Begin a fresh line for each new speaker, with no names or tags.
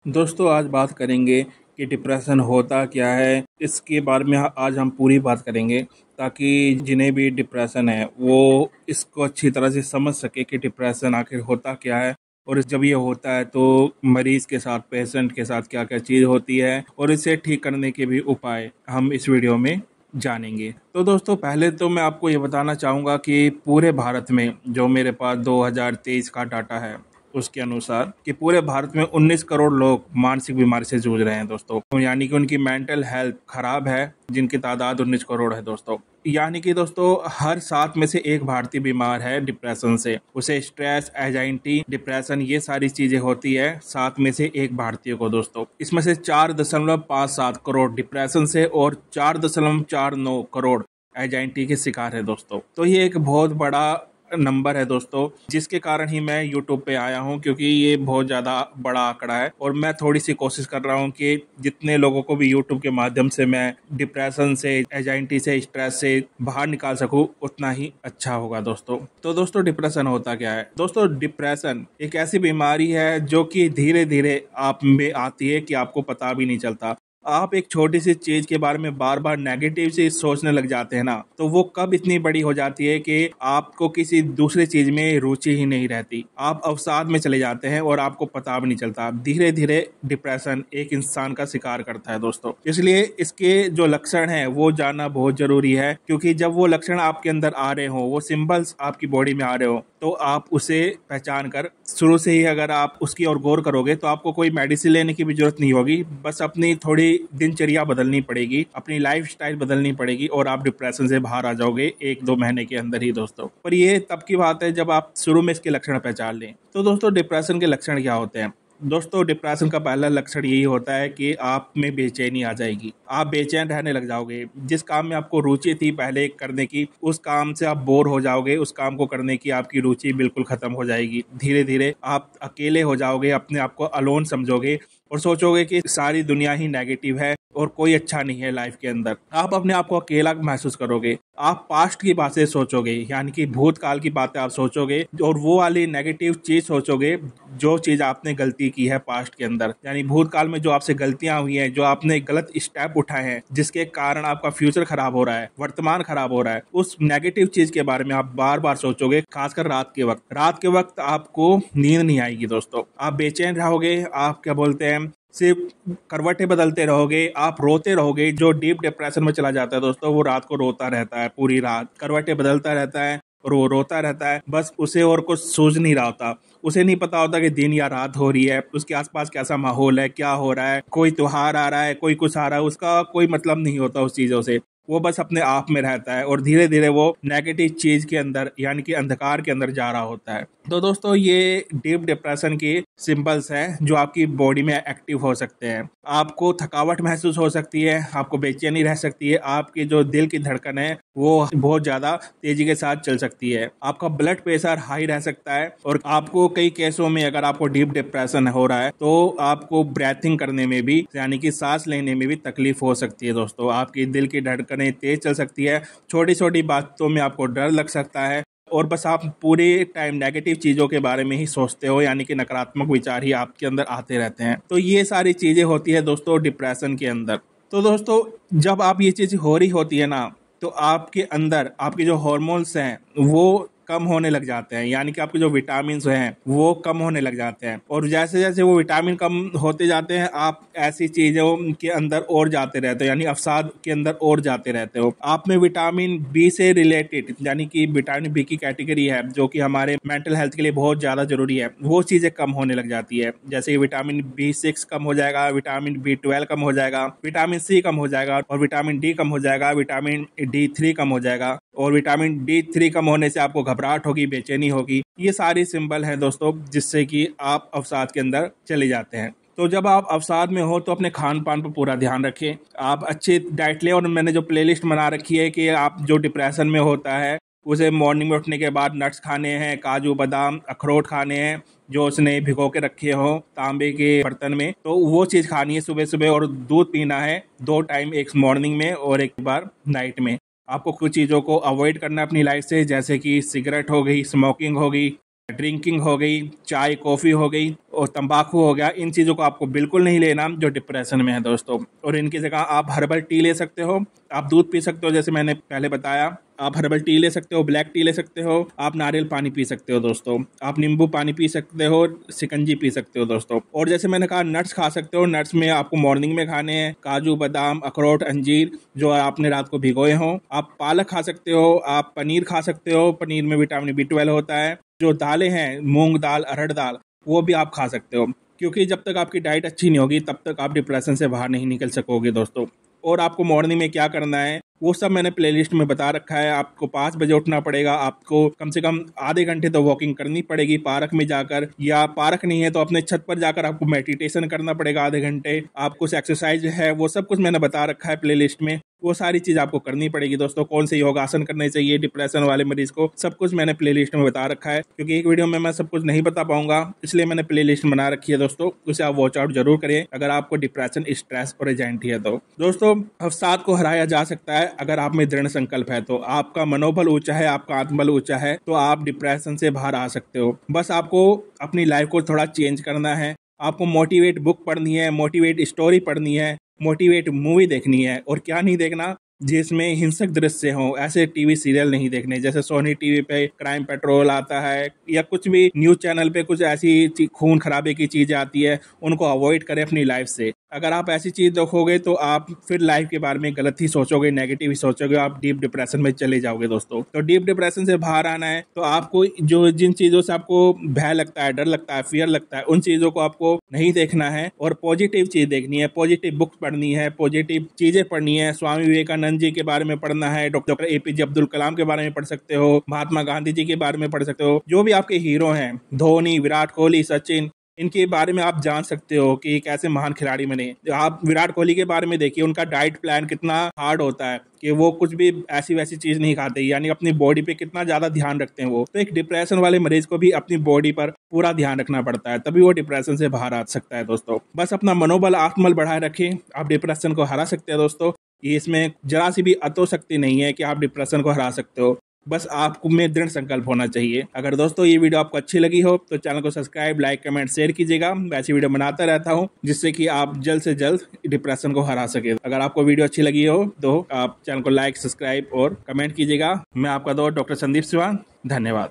दोस्तों आज बात करेंगे कि डिप्रेशन होता क्या है। इसके बारे में आज हम पूरी बात करेंगे ताकि जिन्हें भी डिप्रेशन है वो इसको अच्छी तरह से समझ सके कि डिप्रेशन आखिर होता क्या है और जब ये होता है तो मरीज के साथ, पेशेंट के साथ क्या क्या चीज़ होती है और इसे ठीक करने के भी उपाय हम इस वीडियो में जानेंगे। तो दोस्तों पहले तो मैं आपको ये बताना चाहूँगा कि पूरे भारत में जो मेरे पास 2023 का डाटा है उसके अनुसार कि पूरे भारत में 19 करोड़ लोग मानसिक बीमारी से जूझ रहे हैं दोस्तों। तो यानी कि उनकी मेंटल हेल्थ खराब है, जिनकी तादाद 19 करोड़ है दोस्तों। यानी कि दोस्तों हर 7 में से एक भारतीय बीमार है डिप्रेशन से। उसे स्ट्रेस, एजाइटी, डिप्रेशन ये सारी चीजें होती है 7 में से एक भारतीय को दोस्तों। इसमें से 4.57 करोड़ डिप्रेशन से और 4.49 करोड़ एजाइटी के शिकार है दोस्तों। तो ये एक बहुत बड़ा नंबर है दोस्तों, जिसके कारण ही मैं YouTube पे आया हूँ, क्योंकि ये बहुत ज़्यादा बड़ा आंकड़ा है और मैं थोड़ी सी कोशिश कर रहा हूँ कि जितने लोगों को भी YouTube के माध्यम से मैं डिप्रेशन से, एजाइटी से, स्ट्रेस से बाहर निकाल सकूँ उतना ही अच्छा होगा दोस्तों। तो दोस्तों डिप्रेशन होता क्या है? दोस्तों डिप्रेशन एक ऐसी बीमारी है जो कि धीरे धीरे आप में आती है कि आपको पता भी नहीं चलता। आप एक छोटी सी चीज के बारे में बार बार नेगेटिव से सोचने लग जाते हैं ना, तो वो कब इतनी बड़ी हो जाती है कि आपको किसी दूसरी चीज में रुचि ही नहीं रहती। आप अवसाद में चले जाते हैं और आपको पता भी नहीं चलता। धीरे धीरे डिप्रेशन एक इंसान का शिकार करता है दोस्तों। इसलिए इसके जो लक्षण हैं वो जानना बहुत जरूरी है, क्योंकि जब वो लक्षण आपके अंदर आ रहे हो, वो सिंबल्स आपकी बॉडी में आ रहे हो, तो आप उसे पहचान कर शुरू से ही अगर आप उसकी ओर गौर करोगे तो आपको कोई मेडिसिन लेने की भी जरूरत नहीं होगी। बस अपनी थोड़ी दिनचर्या बदलनी पड़ेगी, अपनी लाइफ स्टाइल बदलनी पड़ेगी और आप डिप्रेशन से बाहर आ जाओगे 1-2 महीने के अंदर ही दोस्तों। पर ये तब की बात है जब आप शुरू में इसके लक्षण पहचान लें। तो दोस्तों डिप्रेशन के लक्षण क्या होते हैं? दोस्तों डिप्रेशन का पहला लक्षण यही होता है कि आप में बेचैनी आ जाएगी। आप बेचैन रहने लग जाओगे। जिस काम में आपको रुचि थी पहले करने की, उस काम से आप बोर हो जाओगे। उस काम को करने की आपकी रुचि बिल्कुल खत्म हो जाएगी। धीरे धीरे आप अकेले हो जाओगे, अपने आप को अलोन समझोगे और सोचोगे कि सारी दुनिया ही नेगेटिव है और कोई अच्छा नहीं है लाइफ के अंदर। आप अपने आप को अकेला महसूस करोगे। आप पास्ट की बातें सोचोगे, यानी कि भूतकाल की बातें आप सोचोगे और वो वाली नेगेटिव चीज सोचोगे जो चीज आपने गलती की है पास्ट के अंदर, यानी भूतकाल में जो आपसे गलतियां हुई हैं, जो आपने गलत स्टेप उठाए हैं जिसके कारण आपका फ्यूचर खराब हो रहा है, वर्तमान खराब हो रहा है, उस नेगेटिव चीज के बारे में आप बार बार सोचोगे। खासकर रात के वक्त, आपको नींद नहीं आएगी दोस्तों। आप बेचैन रहोगे, आप क्या बोलते हैं, सिर्फ करवटें बदलते रहोगे, आप रोते रहोगे। जो डीप डिप्रेशन में चला जाता है दोस्तों वो रात को रोता रहता है, पूरी रात करवटें बदलता रहता है और वो रोता रहता है। बस उसे और कुछ सूझ नहीं रहा होता। उसे नहीं पता होता कि दिन या रात हो रही है, उसके आसपास कैसा माहौल है, क्या हो रहा है, कोई त्योहार आ रहा है, कोई कुछ आ रहा है, उसका कोई मतलब नहीं होता उस चीजों से। वो बस अपने आप में रहता है और धीरे धीरे वो नेगेटिव चीज के अंदर, यानी कि अंधकार के अंदर जा रहा होता है। तो दोस्तों ये डीप डिप्रेशन के सिंबल्स हैं जो आपकी बॉडी में एक्टिव हो सकते हैं। आपको थकावट महसूस हो सकती है, आपको बेचैनी रह सकती है, आपकी जो दिल की धड़कन है वो बहुत ज्यादा तेजी के साथ चल सकती है, आपका ब्लड प्रेशर हाई रह सकता है और आपको कई केसों में अगर आपको डीप डिप्रेशन हो रहा है तो आपको ब्रीथिंग करने में भी, यानी कि सांस लेने में भी तकलीफ हो सकती है दोस्तों। आपकी दिल की धड़कनें तेज चल सकती है, छोटी छोटी बातों में आपको डर लग सकता है और बस आप पूरे टाइम नेगेटिव चीजों के बारे में ही सोचते हो, यानी कि नकारात्मक विचार ही आपके अंदर आते रहते हैं। तो ये सारी चीजें होती है दोस्तों डिप्रेशन के अंदर। तो दोस्तों जब आप ये चीज हो रही होती है ना, तो आपके अंदर आपके जो हार्मोन्स हैं वो कम होने लग जाते हैं, यानी कि आपके जो विटामिन हैं वो कम होने लग जाते हैं और जैसे जैसे वो विटामिन कम होते जाते हैं आप ऐसी चीजों के अंदर और जाते रहते हो, यानी अवसाद के अंदर और जाते रहते हो। आप में विटामिन बी से रिलेटेड, यानी कि विटामिन बी की कैटेगरी है जो कि हमारे मेंटल हेल्थ के लिए बहुत ज्यादा जरूरी है, वो चीजें कम होने लग जाती है। जैसे विटामिन B6 कम हो जाएगा, विटामिन B12 कम हो जाएगा, विटामिन C कम हो जाएगा और विटामिन D कम हो जाएगा, विटामिन D3 कम हो जाएगा और विटामिन D3 कम होने से आपको घबराहट होगी, बेचैनी होगी। ये सारी सिंबल है दोस्तों जिससे कि आप अवसाद के अंदर चले जाते हैं। तो जब आप अवसाद में हो तो अपने खान पान पर पूरा ध्यान रखें, आप अच्छी डाइट लें और मैंने जो प्लेलिस्ट बना रखी है कि आप जो डिप्रेशन में होता है उसे मॉर्निंग में उठने के बाद नट्स खाने हैं, काजू बादाम अखरोट खाने हैं जो उसने भिगो के रखे हो तांबे के बर्तन में, तो वो चीज़ खानी है सुबह सुबह। और दूध पीना है 2 टाइम, एक मॉर्निंग में और एक बार नाइट में। आपको कुछ चीज़ों को अवॉइड करना है अपनी लाइफ से, जैसे कि सिगरेट हो गई, स्मोकिंग हो गई, ड्रिंकिंग हो गई, चाय कॉफ़ी हो गई और तंबाकू हो गया, इन चीज़ों को आपको बिल्कुल नहीं लेना जो डिप्रेशन में है दोस्तों। और इनकी जगह आप हर्बल टी ले सकते हो, आप दूध पी सकते हो जैसे मैंने पहले बताया, आप हर्बल टी ले सकते हो, ब्लैक टी ले सकते हो, आप नारियल पानी पी सकते हो दोस्तों, आप नींबू पानी पी सकते हो, शिकंजी पी सकते हो दोस्तों। और जैसे मैंने कहा नट्स खा सकते हो, नट्स में आपको मॉर्निंग में खाने हैं काजू बादाम अखरोट अंजीर जो आपने रात को भिगोए हों। आप पालक खा सकते हो, आप पनीर खा सकते हो, पनीर में विटामिन B12 होता है। जो दालें हैं मूंग दाल अरहर दाल वो भी आप खा सकते हो, क्योंकि जब तक आपकी डाइट अच्छी नहीं होगी तब तक आप डिप्रेशन से बाहर नहीं निकल सकोगे दोस्तों। और आपको मॉर्निंग में क्या करना है वो सब मैंने प्लेलिस्ट में बता रखा है। आपको 5 बजे उठना पड़ेगा, आपको कम से कम आधे घंटे तो वॉकिंग करनी पड़ेगी पार्क में जाकर, या पार्क नहीं है तो अपने छत पर जाकर आपको मेडिटेशन करना पड़ेगा आधे घंटे। आप कुछ एक्सरसाइज है वो सब कुछ मैंने बता रखा है प्लेलिस्ट में, वो सारी चीज आपको करनी पड़ेगी दोस्तों। कौन से योगासन करने चाहिए डिप्रेशन वाले मरीज को, सब कुछ मैंने प्लेलिस्ट में बता रखा है। क्योंकि एक वीडियो में मैं सब कुछ नहीं बता पाऊंगा इसलिए मैंने प्लेलिस्ट बना रखी है दोस्तों, उसे आप वॉच आउट जरूर करें अगर आपको डिप्रेशन स्ट्रेस और एंजाइटी है तो। दोस्तों अवसाद को हराया जा सकता है अगर आप में दृढ़ संकल्प है तो। आपका मनोबल ऊंचा है, आपका आत्मबल ऊंचा है तो आप डिप्रेशन से बाहर आ सकते हो। बस आपको अपनी लाइफ को थोड़ा चेंज करना है, आपको मोटिवेट बुक पढ़नी है, मोटिवेट स्टोरी पढ़नी है, मोटिवेट मूवी देखनी है। और क्या नहीं देखना, जिसमें हिंसक दृश्य हो, ऐसे टीवी सीरियल नहीं देखने। जैसे सोनी टीवी पे क्राइम पेट्रोल आता है या कुछ भी न्यूज चैनल पे कुछ ऐसी खून खराबे की चीजें आती है, उनको अवॉइड करें अपनी लाइफ से। अगर आप ऐसी चीज देखोगे तो आप फिर लाइफ के बारे में गलत ही सोचोगे, नेगेटिव ही सोचोगे, आप डीप डिप्रेशन में चले जाओगे दोस्तों। तो डीप डिप्रेशन से बाहर आना है तो आपको जो जिन चीजों से आपको भय लगता है, डर लगता है, फियर लगता है, उन चीजों को आपको नहीं देखना है और पॉजिटिव चीज देखनी है, पॉजिटिव बुक पढ़नी है, पॉजिटिव चीजें पढ़नी है। स्वामी विवेकानंद जी के बारे में पढ़ना है, डॉक्टर APJ अब्दुल कलाम के बारे में पढ़ सकते हो, महात्मा गांधी जी के बारे में पढ़ सकते हो, जो भी आपके हीरो हैं धोनी विराट कोहली सचिन, इनके बारे में आप जान सकते हो कि कैसे महान खिलाड़ी बने। आप विराट कोहली के बारे में देखिए, उनका डाइट प्लान कितना हार्ड होता है कि वो कुछ भी ऐसी वैसी चीज नहीं खाते, यानी अपनी बॉडी पे कितना ज्यादा ध्यान रखते हैं वो। तो एक डिप्रेशन वाले मरीज को भी अपनी बॉडी पर पूरा ध्यान रखना पड़ता है, तभी वो डिप्रेशन से बाहर आ सकता है दोस्तों। बस अपना मनोबल आत्मबल बढ़ाए रखें, आप डिप्रेशन को हरा सकते हैं दोस्तों। ये इसमें जरा सी भी अतोशक्ति नहीं है कि आप डिप्रेशन को हरा सकते हो, बस आपको में दृढ़ संकल्प होना चाहिए। अगर दोस्तों ये वीडियो आपको अच्छी लगी हो तो चैनल को सब्सक्राइब लाइक कमेंट शेयर कीजिएगा, मैं ऐसी वीडियो बनाता रहता हूँ जिससे कि आप जल्द से जल्द डिप्रेशन को हरा सके। अगर आपको वीडियो अच्छी लगी हो तो आप चैनल को लाइक सब्सक्राइब और कमेंट कीजिएगा। मैं आपका दोस्त डॉक्टर संदीप सिवान, धन्यवाद।